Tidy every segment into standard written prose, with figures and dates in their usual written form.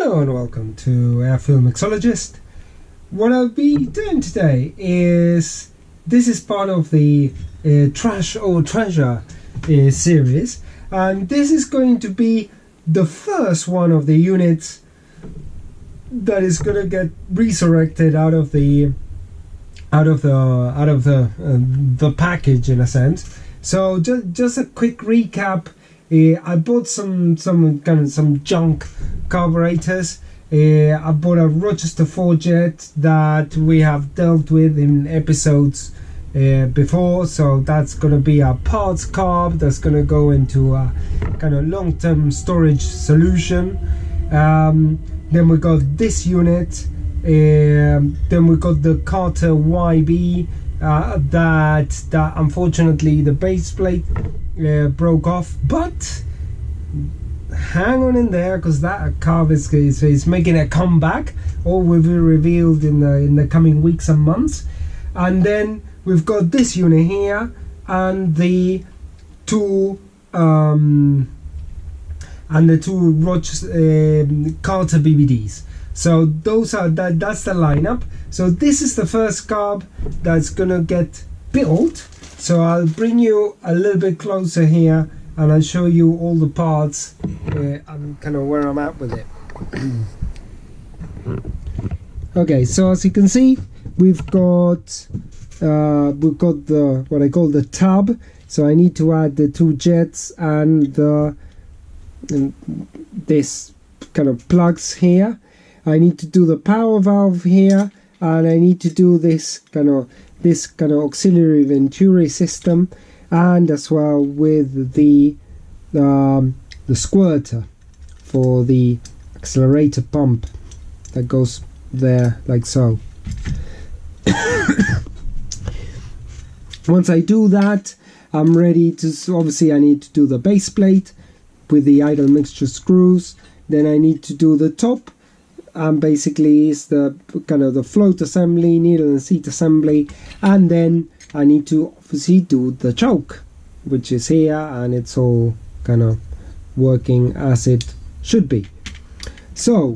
Hello and welcome to Airfield Mixologist. What I'll be doing today is, this is part of the Trash or Treasure series, and this is going to be the first one of the units that is going to get resurrected out of the package, in a sense. So just a quick recap. I bought some junk carburetors. I bought a Rochester 4Jet that we have dealt with in episodes before, so that's going to be a parts carb that's going to go into a kind of long-term storage solution. Then we got this unit. Then we got the Carter YB that unfortunately the base plate broke off, but hang on in there, because that carb is making a comeback, or will be revealed in the coming weeks and months. And then we've got this unit here and the two Rochester Carter BBDs. So those are that's the lineup. So this is the first carb that's gonna get built. So I'll bring you a little bit closer here and I'll show you all the parts and kind of where I'm at with it. Okay, so as you can see, we've got the what I call the tub. So I need to add the two jets and this kind of plugs here. I need to do the power valve here, and I need to do this kind of auxiliary venturi system, and as well with the squirter for the accelerator pump that goes there like so. Once I do that, I'm ready to, obviously I need to do the base plate with the idle mixture screws. Then I need to do the top, and basically is the kind of the float assembly, needle and seat assembly, and then I need to obviously do the choke, which is here, and it's all kind of working as it should be. So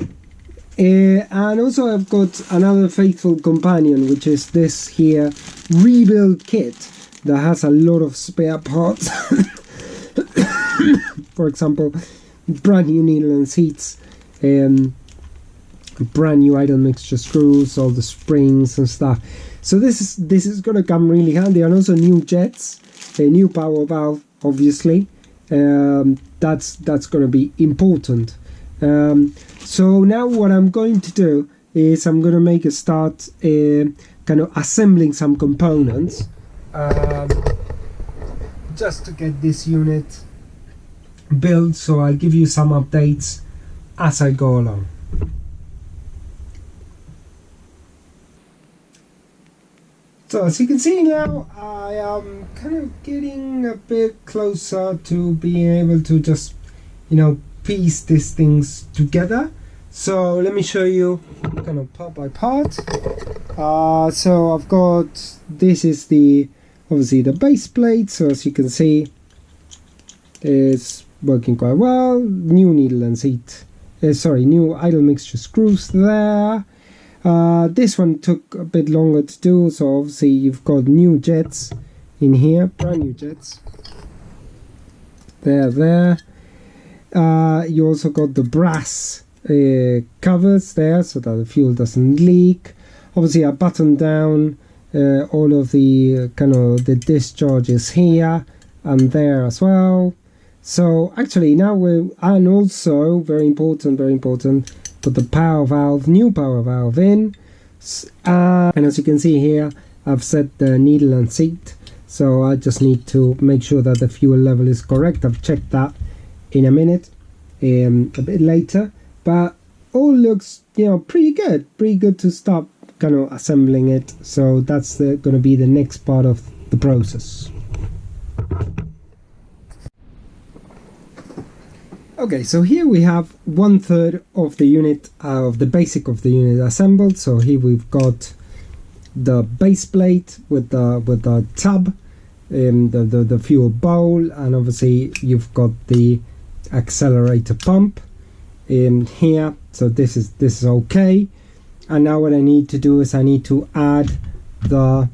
and also I've got another faithful companion, which is this here rebuild kit that has a lot of spare parts. For example, brand new needle and seats, brand new idle mixture screws, all the springs and stuff. So this is going to come really handy, and also new jets, a new power valve, obviously. That's going to be important. So now what I'm going to do is I'm going to make a start kind of assembling some components just to get this unit built. So I'll give you some updates as I go along. So as you can see now, I am kind of getting a bit closer to being able to just, piece these things together. So let me show you kind of part by part. So I've got, this is obviously the base plate. So as you can see, it's working quite well. New needle and seat, new idle mixture screws there. This one took a bit longer to do, so obviously you've got new jets in here, brand new jets. There. You also got the brass covers there, so that the fuel doesn't leak. Obviously I buttoned down all of the the discharges here and there as well. So actually now and also very important, put the power valve, new power valve in, and as you can see here, I've set the needle and seat, so I just need to make sure that the fuel level is correct. I've checked that in a minute, a bit later, but all looks pretty good to start kind of assembling it. So that's going to be the next part of the process. Okay, so here we have 1/3 of the unit, of the basic of the unit assembled. So here we've got the base plate with the tub, the fuel bowl, and obviously you've got the accelerator pump. Here so this is okay. And now what I need to do is I need to add the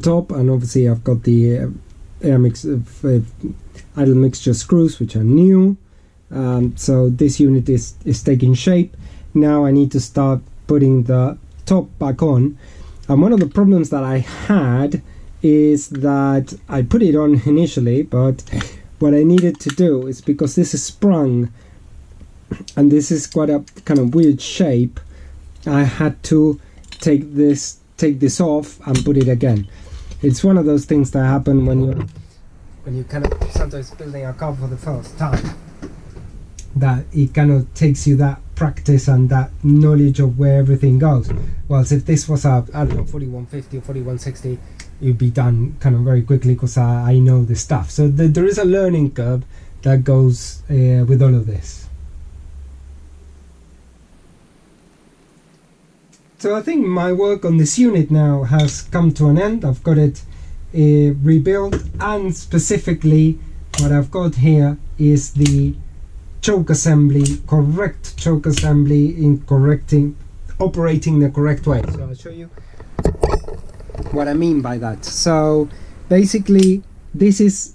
top, and obviously I've got the idle mixture screws, which are new. So this unit is taking shape. Now I need to start putting the top back on. And one of the problems that I had is that I put it on initially, but what I needed to do is, because this is sprung and this is quite a kind of weird shape, I had to take this off and put it again. It's one of those things that happen when you kind of sometimes building a car for the first time, that it kind of takes you that practice and that knowledge of where everything goes. Whilst if this was a, I don't know, 4150 or 4160, it'd be done kind of very quickly because I know this stuff. So there is a learning curve that goes with all of this. So I think my work on this unit now has come to an end. I've got it rebuilt, and specifically what I've got here is the choke assembly, correct choke assembly in operating the correct way. So I'll show you what I mean by that. So basically this is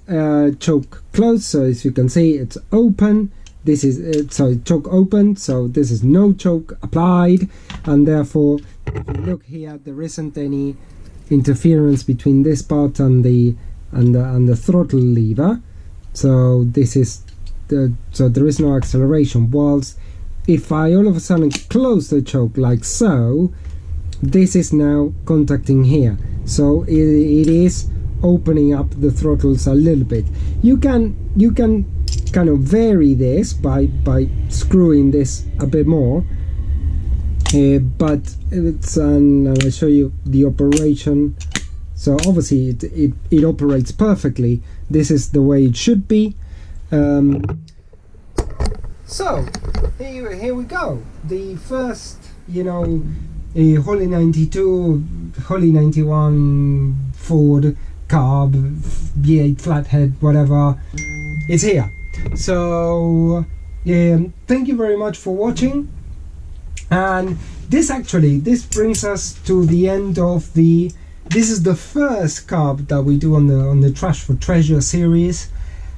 choke closed, so as you can see it's open. This is choke open, so this is no choke applied, and therefore if you look here there isn't any interference between this part and the throttle lever. So this is so there is no acceleration. Whilst if I all of a sudden close the choke like so, this is now contacting here, so it is opening up the throttles a little bit. You can kind of vary this by screwing this a bit more, but it's and I'll show you the operation. So obviously it operates perfectly. This is the way it should be. So here we go. The first, Holley 92, Holley 91 Ford Carb V8 flathead, whatever, is here. So thank you very much for watching, and this brings us to the end of this is the first carb that we do on the Trash for Treasure series,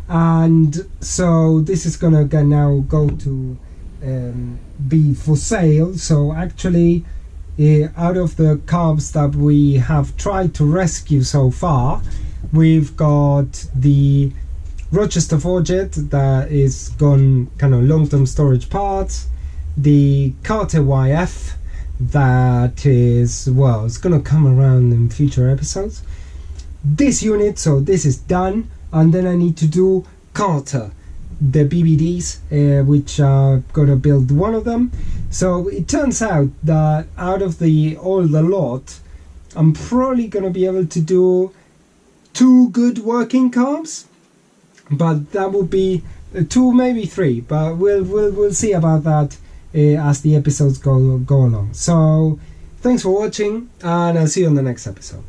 and so this is gonna now go to be for sale. So actually out of the carbs that we have tried to rescue so far, we've got the Rochester Forget that is gone kind of long-term storage parts, the Carter YF that is, well, it's gonna come around in future episodes, this unit, so this is done, and then I need to do Carter, the BBDs, which I've got to build one of them. So it turns out that out of all the lot, I'm probably gonna be able to do 2 good working carbs, but that will be 2, maybe 3, but we'll see about that as the episodes go along. So thanks for watching, and I'll see you on the next episode.